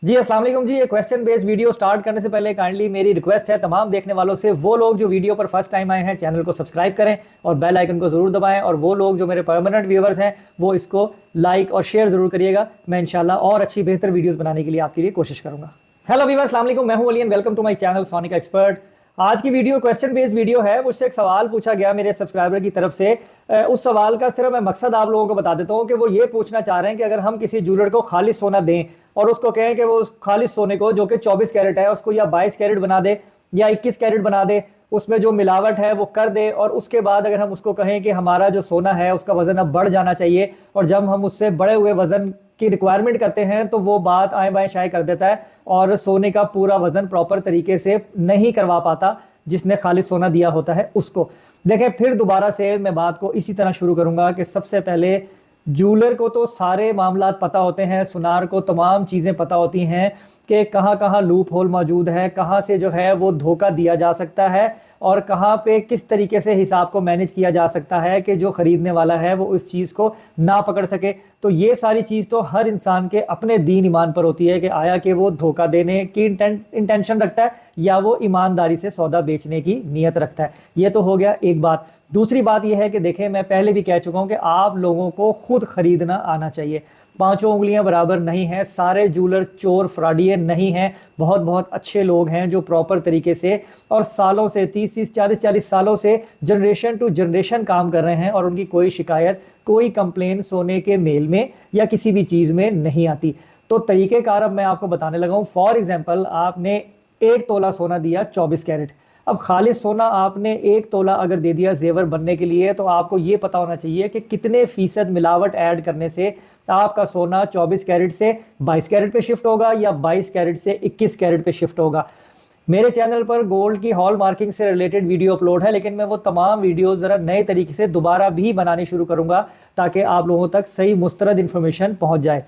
जी अस्सलाम वालेकुम जी। ये क्वेश्चन बेस्ड वीडियो स्टार्ट करने से पहले काइंडली मेरी रिक्वेस्ट है तमाम देखने वालों से, वो लोग जो वीडियो पर फर्स्ट टाइम आए हैं चैनल को सब्सक्राइब करें और बेल आइकन को जरूर दबाएं, और वो लोग जो मेरे परमानेंट व्यूअर्स हैं वो इसको लाइक और शेयर जरूर करिएगा। मैं इंशाल्लाह और अच्छी बेहतर वीडियोस बनाने के लिए आपके लिए कोशिश करूंगा। हेलो व्यूअर्स, अस्सलाम वालेकुम, मैं हूं Ali and welcome to my channel Sonic Expert. आज की वीडियो क्वेश्चन बेस्ड वीडियो है। मुझसे एक सवाल पूछा गया मेरे सब्सक्राइबर की तरफ से। उस सवाल का सिर्फ मैं मकसद आप लोगों को बता देता हूं कि वो ये पूछना चाह रहे हैं कि अगर हम किसी ज्वेलर को खालिश सोना दें और उसको कहें कि वो उस खालिश सोने को जो कि 24 कैरेट है उसको या 22 कैरेट बना दे या 21 कैरेट बना दे, उसमें जो मिलावट है वो कर दे, और उसके बाद अगर हम उसको कहें कि हमारा जो सोना है उसका वजन अब बढ़ जाना चाहिए, और जब हम उससे बढ़े हुए वजन की रिक्वायरमेंट करते हैं तो वो बात आए बाएं शाये कर देता है और सोने का पूरा वजन प्रॉपर तरीके से नहीं करवा पाता जिसने खालिश सोना दिया होता है उसको। देखें, फिर दोबारा से मैं बात को इसी तरह शुरू करूंगा कि सबसे पहले जूलर को तो सारे मामलात पता होते हैं, सुनार को तमाम चीज़ें पता होती हैं कि कहाँ कहाँ लूप होल मौजूद है, कहाँ से जो है वो धोखा दिया जा सकता है और कहाँ पे किस तरीके से हिसाब को मैनेज किया जा सकता है कि जो ख़रीदने वाला है वो उस चीज़ को ना पकड़ सके। तो ये सारी चीज़ तो हर इंसान के अपने दीन ईमान पर होती है कि आया कि वो धोखा देने की इंटेंशन रखता है या वो ईमानदारी से सौदा बेचने की नीयत रखता है। ये तो हो गया एक बात। दूसरी बात यह है कि देखें, मैं पहले भी कह चुका हूं कि आप लोगों को खुद खरीदना आना चाहिए। पांचों उंगलियां बराबर नहीं हैं, सारे जूलर चोर फ्रॉडिये नहीं हैं। बहुत बहुत अच्छे लोग हैं जो प्रॉपर तरीके से और सालों से 30-30 40-40 सालों से जनरेशन टू जनरेशन काम कर रहे हैं और उनकी कोई शिकायत, कोई कंप्लेन सोने के मेल में या किसी भी चीज़ में नहीं आती। तो तरीक़ेकार अब मैं आपको बताने लगा हूँ। फॉर एग्जाम्पल, आपने 1 तोला सोना दिया 24 कैरेट। अब खालिश सोना आपने 1 तोला अगर दे दिया जेवर बनने के लिए, तो आपको ये पता होना चाहिए कि कितने फीसद मिलावट ऐड करने से आपका सोना 24 कैरेट से 22 कैरेट पे शिफ्ट होगा या 22 कैरेट से 21 कैरेट पे शिफ्ट होगा। मेरे चैनल पर गोल्ड की हॉल मार्किंग से रिलेटेड वीडियो अपलोड है, लेकिन मैं वो तमाम वीडियो ज़रा नए तरीके से दोबारा भी बनानी शुरू करूंगा ताकि आप लोगों तक सही मुस्तरद इंफॉर्मेशन पहुंच जाए।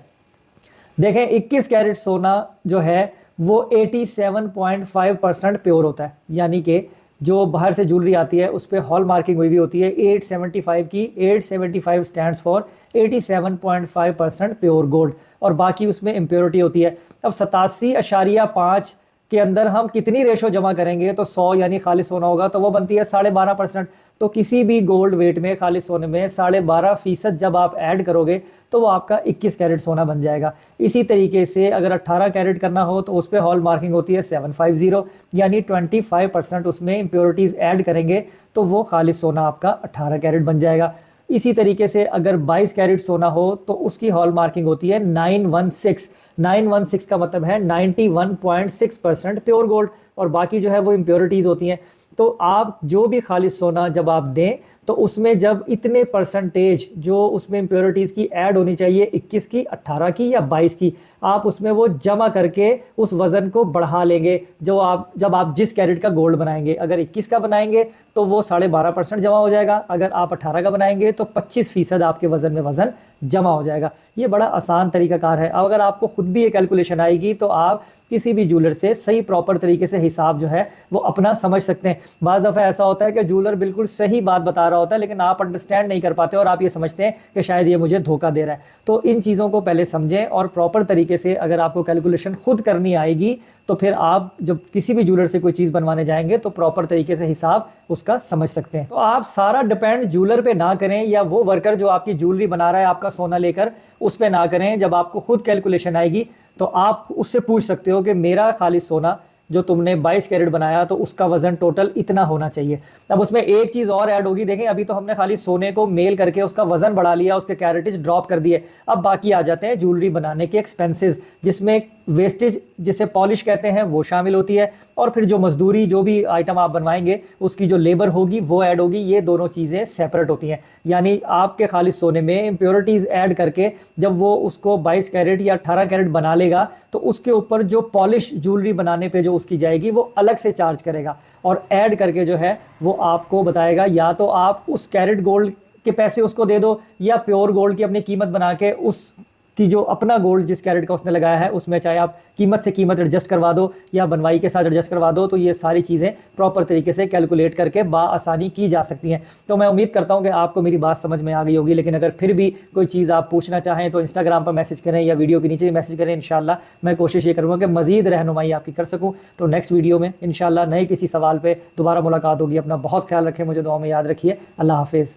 देखें, 21 कैरेट सोना जो है वो 87.5% प्योर होता है, यानी कि जो बाहर से ज्वेलरी आती है उस पर हॉल मार्किंग हुई भी होती है 875 की। 875 स्टैंड्स फॉर 87.5% प्योर गोल्ड, और बाकी उसमें इम्प्योरिटी होती है। अब 87.5 के अंदर हम कितनी रेशो जमा करेंगे तो 100 यानी खालिश सोना होगा तो वो बनती है 12.5%। तो किसी भी गोल्ड वेट में खालिश सोने में 12.5% जब आप ऐड करोगे तो वो आपका 21 कैरेट सोना बन जाएगा। इसी तरीके से अगर 18 कैरेट करना हो तो उस पर हॉल मार्किंग होती है 750, यानी 25% उसमें इम्प्योरिटीज़ ऐड करेंगे तो वो खालिश सोना आपका 18 कैरेट बन जाएगा। इसी तरीके से अगर 22 कैरेट सोना हो तो उसकी हॉल मार्किंग होती है 916। 916 का मतलब है 91.6% प्योर गोल्ड, और बाकी जो है वो इम्प्योरिटीज़ होती हैं। तो आप जो भी खालिश सोना जब आप दें तो उसमें जब इतने परसेंटेज जो उसमें इम्प्योरिटीज़ की ऐड होनी चाहिए, 21 की, 18 की या 22 की, आप उसमें वो जमा करके उस वज़न को बढ़ा लेंगे। जब आप जिस कैरेट का गोल्ड बनाएंगे, अगर 21 का बनाएंगे तो वो 12.5% जमा हो जाएगा, अगर आप 18 का बनाएंगे तो 25% आपके वज़न में वज़न जमा हो जाएगा। ये बड़ा आसान तरीकाकार है। अगर आपको खुद भी ये कैलकुलेशन आएगी तो आप किसी भी ज्वेलर से सही प्रॉपर तरीके से हिसाब जो है वो अपना समझ सकते हैं। बाज़ दफ़ा ऐसा होता है कि ज्वेलर बिल्कुल सही बात बता रहा होता है लेकिन आप अंडरस्टैंड नहीं कर पाते और आप ये समझते हैं कि शायद ये मुझे धोखा दे रहा है। तो इन चीज़ों को पहले समझें और प्रॉपर तरीके से अगर आपको कैलकुलेशन खुद करनी आएगी तो फिर आप जब किसी भी ज्वेलर से कोई चीज़ बनवाने जाएंगे तो प्रॉपर तरीके से हिसाब उसका समझ सकते हैं। तो आप सारा डिपेंड ज्वेलर पे ना करें या वो वर्कर जो आपकी ज्वेलरी बना रहा है आपका सोना लेकर उस पर ना करें। जब आपको खुद कैलकुलेशन आएगी तो आप उससे पूछ सकते हो कि मेरा खालिश सोना जो तुमने 22 कैरेट बनाया तो उसका वजन टोटल इतना होना चाहिए। अब उसमें एक चीज़ और ऐड होगी। देखें, अभी तो हमने खाली सोने को मेल करके उसका वजन बढ़ा लिया, उसके कैरेटेज ड्रॉप कर दिए। अब बाकी आ जाते हैं ज्वेलरी बनाने के एक्सपेंसेस, जिसमें वेस्टेज जिसे पॉलिश कहते हैं वो शामिल होती है, और फिर जो मजदूरी, जो भी आइटम आप बनवाएंगे उसकी जो लेबर होगी वो ऐड होगी। ये दोनों चीज़ें सेपरेट होती हैं। यानी आपके खालिश सोने में इम्प्योरिटीज़ ऐड करके जब वो उसको 22 कैरेट या 18 कैरेट बना लेगा तो उसके ऊपर जो पॉलिश ज्वेलरी बनाने पे जो उसकी जाएगी वो अलग से चार्ज करेगा और ऐड करके जो है वो आपको बताएगा या तो आप उस कैरेट गोल्ड के पैसे उसको दे दो या प्योर गोल्ड की अपनी कीमत बना के उस कि जो अपना गोल्ड जिस कैरेट का उसने लगाया है उसमें चाहे आप कीमत से कीमत एडजस्ट करवा दो या बनवाई के साथ एडजस्ट करवा दो, तो ये सारी चीज़ें प्रॉपर तरीके से कैलकुलेट करके आसानी की जा सकती हैं। तो मैं उम्मीद करता हूँ कि आपको मेरी बात समझ में आ गई होगी, लेकिन अगर फिर भी कोई चीज़ आप पूछना चाहें तो इंस्टाग्राम पर मैसेज करें या वीडियो के नीचे भी मैसेज करें। इंशाल्लाह मैं कोशिश ये करूँगा कि मज़ीद रहनुमाई आपकी कर सकूँ। तो नेक्स्ट वीडियो में इंशाल्लाह नए किसी सवाल पर दोबारा मुलाकात होगी। अपना बहुत ख्याल रखें, मुझे दुआ में याद रखिए। अल्लाह हाफिज़।